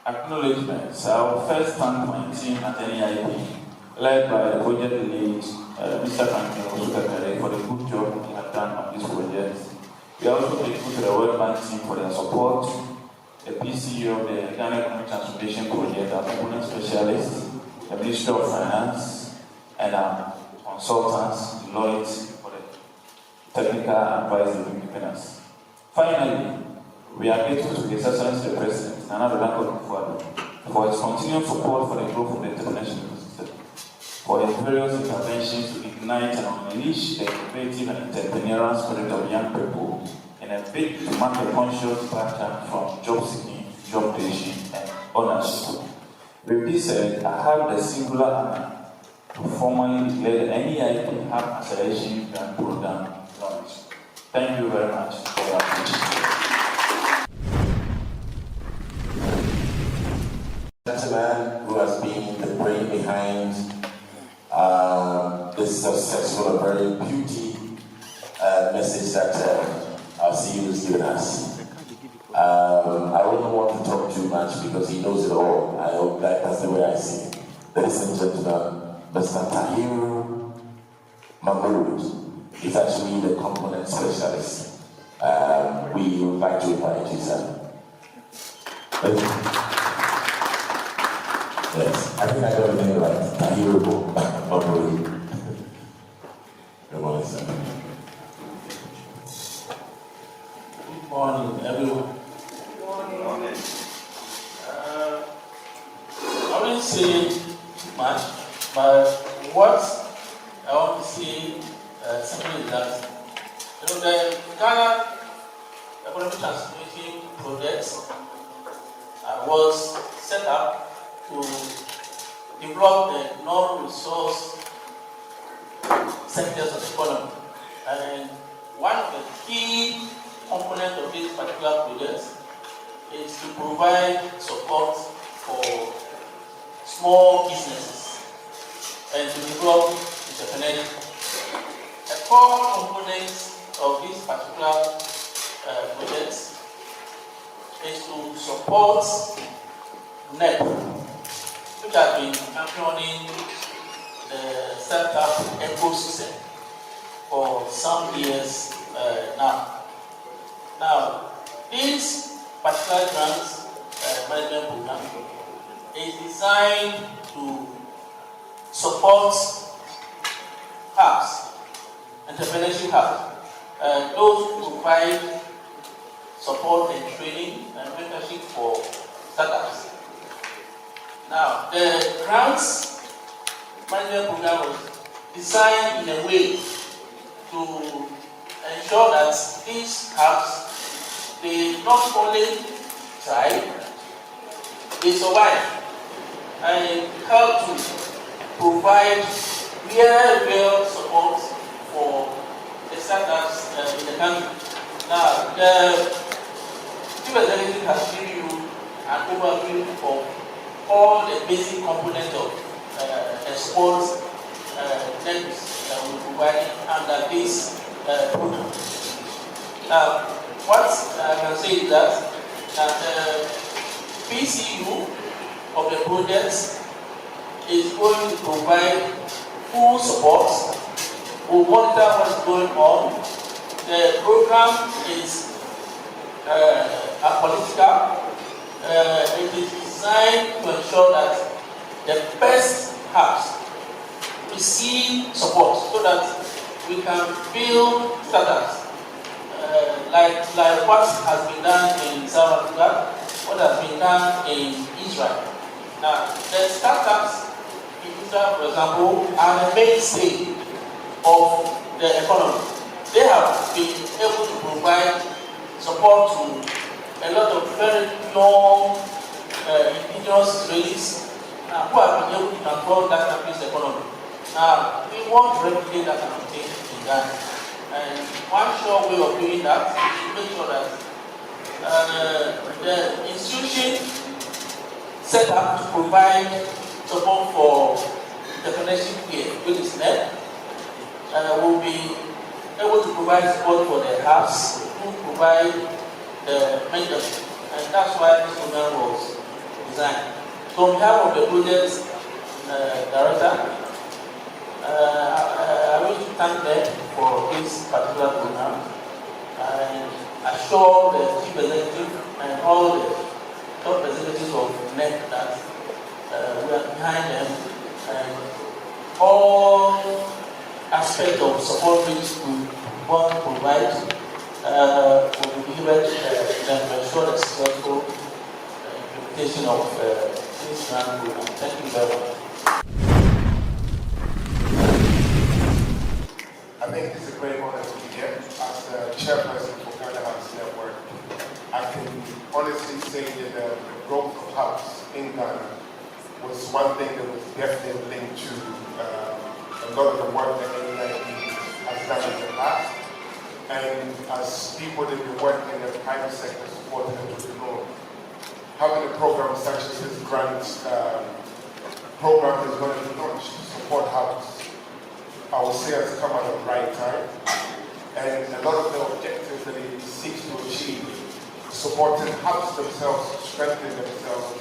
acknowledgements. I will first thank my team at Neip, led by the project lead, Mr. Franklin Osukakare, for the good job they have done on this project. We are also grateful to the World Bank team for their support, the PCU of the Ghana Economic Transformation Project, our component specialists, the Ministry of Finance, and our consultants, Deloitte, for the technical advice they've been giving us. Finally, we are grateful to His Excellency the President, Nana Addo Dankwa, for his continued support for the growth of the international ecosystem, for his various interventions to ignite and unleash the innovative and entrepreneurial spirit of young people in a bid to mark a conscious background from job seeking, job creation, and ownership. With this said, I have the singular honor to formally declare the Neip Hub Acceleration Grant Program launched. Thank you very much for your attention. Gentleman who has been the brain behind this successful and very beauty message that our CEO has given us. I wouldn't want to talk too much because he knows it all. I hope that's the way I see it. Ladies and gentlemen, Mr. Tahir Mahmood is actually the component specialist. We would like to invite you, sir. Yes, I think I got the name right. Tahir Mahmood. Good morning, sir. Good morning, everyone. Good morning. I won't say much, but what I want to say simply is that the Ghana Economic Transformation Project was set up to develop the non-resource sectors of the economy. And one of the key components of this particular project is to provide support for small businesses and to develop entrepreneurship. A core component of this particular project is to support Neip, which has been championing the startup ecosystem for some years now. Now, this particular grant management program is designed to support hubs, entrepreneurship hubs, those who provide support and training and mentorship for startups. Now, the grants management program was designed in a way to ensure that these hubs, they not only thrive, they survive and help to provide real support for the startups in the country. Now, the Chief Executive has given you an overview of all the basic components of exports service that we provide under this program. Now, what I can say is that the PCU of the project is going to provide full support. We'll monitor what's going on. The program is apolitical. It is designed to ensure that the best hubs receive support so that we can build startups like what has been done in South Africa, what has been done in Israel. Now, the startups in Israel, for example, are the mainstay of the economy. They have been able to provide support to a lot of very young indigenous Israelis who have been able to control that country's economy. Now, we want to replicate that kind of thing in Ghana. And one sure way of doing that is to make sure that the institution set up to provide support for entrepreneurship here, which is Neip, will be able to provide support for the hubs, who provide the mentorship. And that's why this program was design. So on behalf of the project director, I wish to thank them for this particular program and assure the chief executive and all the top executives of Neip that we are behind them, and all aspects of support which we want to provide will be given to ensure the successful implementation of this grant program. Thank you very much. I think it's a great honor to be here as the chairperson for Ghana Hubs Network. I can honestly say that the growth of hubs in Ghana was one thing that was definitely linked to a lot of the work that NEIP has done in the past. And as people that have been working in the private sector supporting entrepreneurs, having a program such as this grant program is going to be launched to support hubs, I would say has come at the right time. And a lot of the objectives that it seeks to achieve, supporting hubs themselves, strengthening themselves,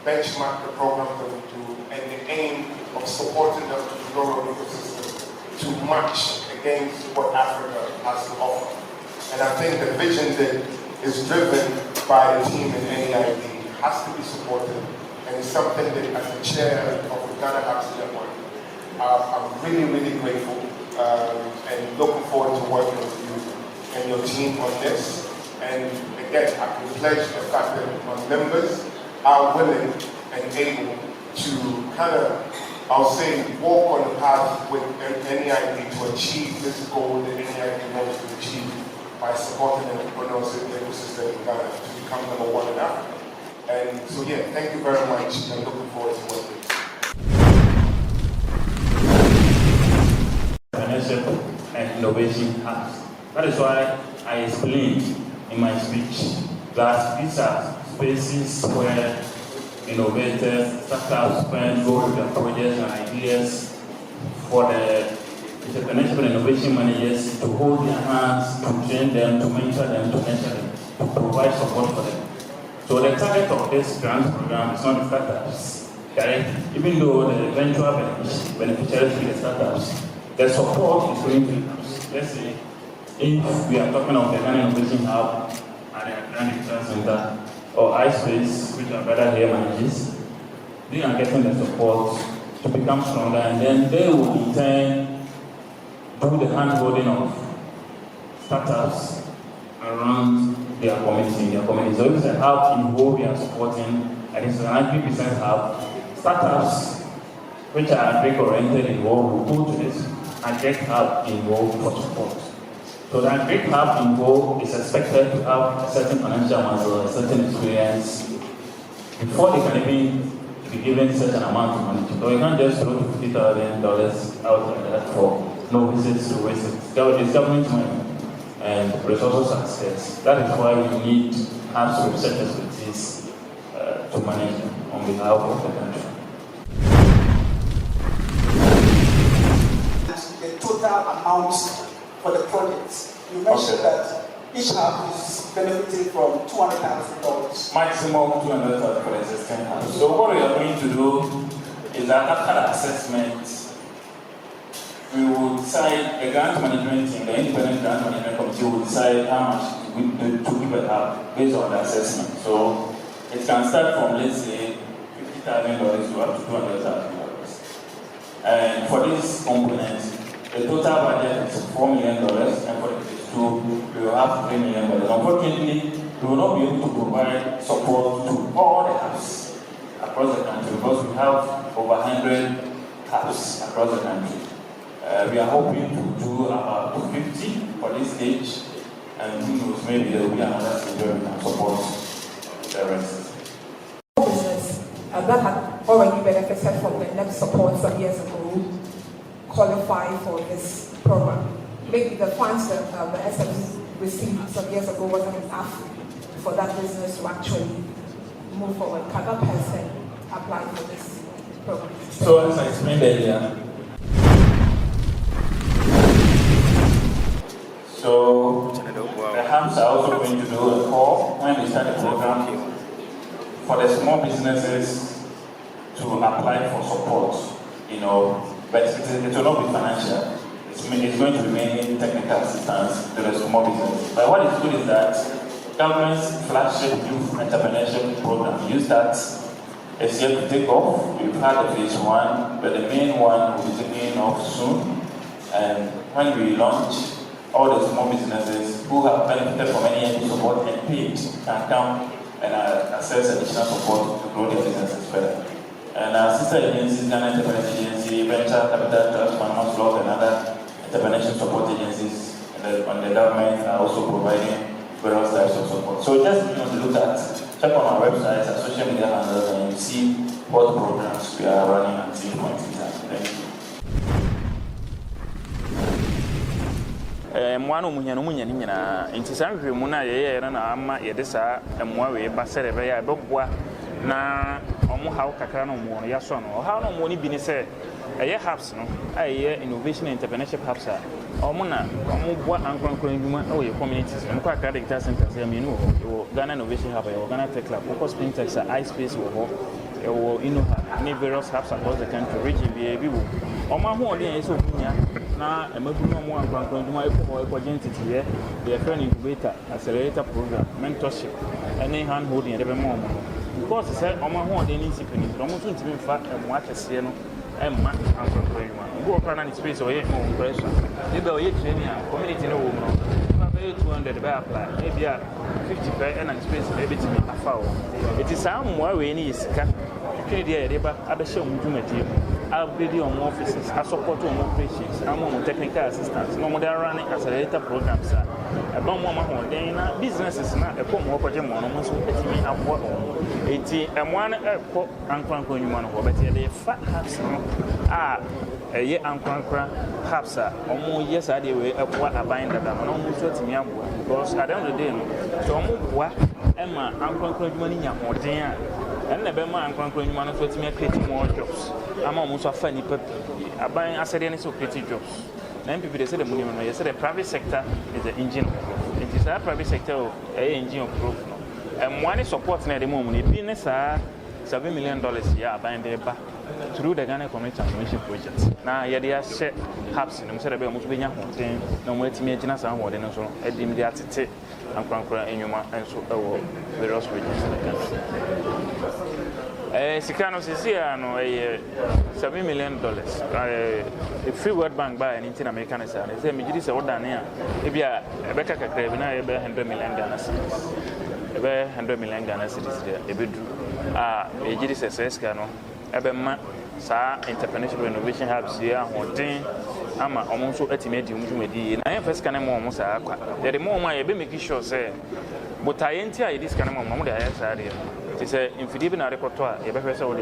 benchmark the programs that we do, and the aim of supporting the entrepreneurial ecosystem to match against what Africa has to offer. And I think the vision that is driven by the team in NEIP has to be supported, and it's something that as the chair of the Ghana Hubs Network, I'm really, really grateful and looking forward to working with you and your team on this. And again, I can pledge the fact that my members are willing and able to kind of, I'll say, walk on the path with NEIP to achieve this goal that NEIP wants to achieve by supporting the entrepreneurs in the ecosystem in Ghana to become #1 in Africa. And so yeah, thank you very much, and looking forward to working with you. And innovation hubs. That is why I explained in my speech that these are spaces where innovators, startups can go with their projects and ideas for the entrepreneurship and innovation managers to hold their hands, to train them, to mentor them, to mentor them, to provide support for them. So the target of this grant program is not the startups, correct? Even though the eventual beneficiaries will be the startups, the support is going to increase. Let's say, if we are talking of the Ghana Innovation Hub and the Ghana Research Center or iSpace, which are better here manages, they are getting the support to become stronger, and then they will in turn do the hand-holding of startups around their community. So it's a hub in whole we are supporting, and it's an 90% hub. Startups which are agric-oriented involved will go to this agric hub involved for support. So the agric hub involved is expected to have a certain financial muscle, a certain experience before they can even be given such an amount of money. So you can't just throw $50,000 out like that for no visits to waste it. It's government money and resources are scarce. That is why we need hubs with research expertise to manage them on behalf of the country. The total amount for the project. You mentioned that each hub is benefiting from $200,000. Maximum $200,000 for existing hubs. So what we are going to do is that after the assessment, we will decide, the grant management team, the independent grant management committee will decide how much to give a hub based on the assessment. So it can start from, let's say, $50,000 to up to $200,000. And for this component, the total budget is $4 million, and for the phase 2, we will have $3 million. Unfortunately, we will not be able to provide support to all the hubs across the country because we have over 100 hubs across the country. We are hoping to do about 250 for this stage, and who knows, maybe there will be another stage where we can support the rest. Business that had already benefited from the Neip support some years ago qualify for this program. Maybe the funds that the SMs received some years ago wasn't enough for that business to actually move forward. Can that person apply for this program? So as I explained earlier, so the hubs are also going to do a call when they start the program for the small businesses to apply for support, but it will not be financial. It's going to remain technical assistance to the small business. But what is good is that government's flagship youth entrepreneurship program, use that is yet to take off. We've had the phase 1, but the main one will be taking off soon. And when we launch, all the small businesses who have benefited from any MP support and paid can come and access additional support to grow their businesses further. And our sister agencies, Ghana Entrepreneurs Agency, Venture Capital Trust, Panama Slot, and other entrepreneurship support agencies on the government are also providing various types of support. So just to look at, check on our websites and social media handles, and you see what programs we are running at this point in time. Thank you. Mwana umunya ni nyina nti sanhwe mu na ye na ama ye de saa mwa we ba sere be ya bebwa na omo hawo kakra no mo ya so no hawo no mo ni bi ni se eye hubs no aye innovation and entrepreneurship hubs omo na omo bua ankronkron nduma o ye communities no kwa akra digital centers ya me no wo Ghana Innovation Hub yo Ghana Tech Lab focus fintech iSpace wo ho ni various hubs across the country region bi wo omo ho ode ye so bunya na emabu no mo ankronkron nduma e entity here the friend incubator accelerator program mentorship any hand holding e de be mo because say omo ho ode ni sipini omo tun timi fa mo akese no emma ankronkron nduma go okra na space o ye mo pressure e be o ye training community no wo no na be 200 be apply e bia 50 per and space e be timi afa o it is am wa we ni sika kini dia e de ba abehye mu dwumadi upgrade on offices, support on operations, on technical assistance, no more running accelerator programs. About one then businesses now a form of project mono so me have what and one ankran human but the fat halves a year ankran halves are yes I did what I bind that I'm almost what me because at the end of the day so what Emma ankran money more than and the Bema and Crankling manufacturing creating more jobs. I'm almost a funny puppy. I buy a certain so creating jobs. Then people say the money when you say the private sector is the engine of growth. It is a private sector of engine of growth. And one is supporting at the moment. Business are $7 million buying their back through the Ghana Community Transformation Project. Now, they are set hubs in the Muslim Muslim no more to me, and so at the immediate and Crankra and Yuma and so various regions in the country. Sicano is here, no, $7 million. A free World Bank by an Indian American is a majority of Dania. If you are a better Caribbean, $100 million Ghana cities. About 100 million Ghana cities there. A bit, a GDS Cano, Ebema, Sa, Entrepreneurship Innovation Hubs here, Hontin, Ama, almost ultimate Medi. I am first can almost the more my baby making sure, say, but I enter this kind of moment. It's a infidibina repertoire, a better so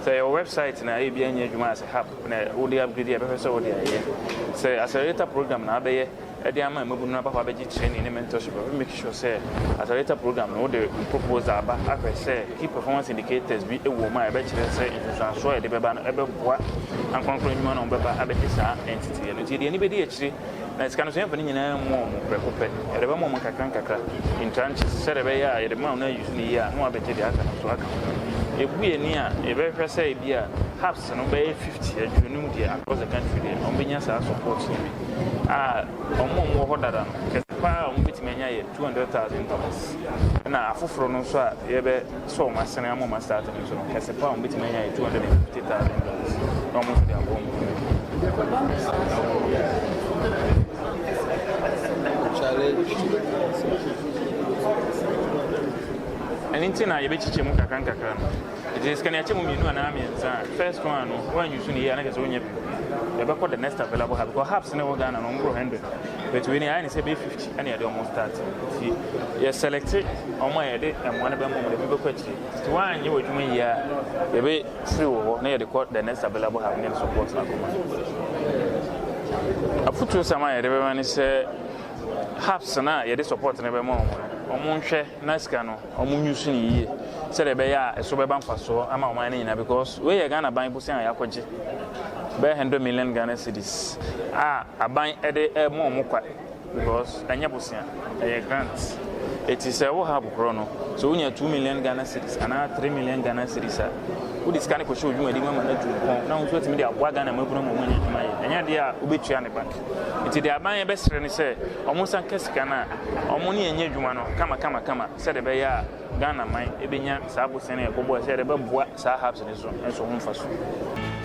say your website na ABN Juma as a hub, all the upgrade a better so say accelerator program na be the ama mobuna ba training mentorship make sure say accelerator program no the propose aba I say key performance indicators be a woman I bet you say transfer the beba no ebe boa and conclude man on beba abetisa entity and the anybody actually na it's kind of something in a more prepared e reba mo kakra in tranches say the be ya the man na use ni ya no abeti the aka so aka e buye ni a e be hwe say bia halves no be 50 adwunum dia across the country there on benya sa support omo ho dada pa on bit menya ye $200,000 na afoforo no so a ye be so ma sene am ma start no so no kese pa on bit menya ye $250,000 no mo dia bom anything I be chiche mu kakra it is can achieve mu anu ana amienza first one no when you soon here na kese onye you the next available have because halves never Ghana no 100 but we need say be 50 and you almost start you select omo ye de and one be mo the people kwachi to one you would mean here you be free wo na you the next available have need support na come afutu sama ye de be man say halves na you de support na be mo omo nhwe na sika no omo nyusu ni yie say de be ya so be ban faso ama oman na nyina because we ye Ghana ban busi an yakoje be 100 million Ghana cedis aban ede more kwa because anya busia grant It is a hub chrono. So when you 2 million Ghana cedis and 3 million Ghana cedis, who is kind of show you a woman now to me a wagon and mobile money and yet they are ubitrian bank. It is their my best friend say, almost a cascana, or money and yet, come, said a bear, Ghana, my Ebinia, Sabu Sene, Bobo, said about what Sahabs and so on for so.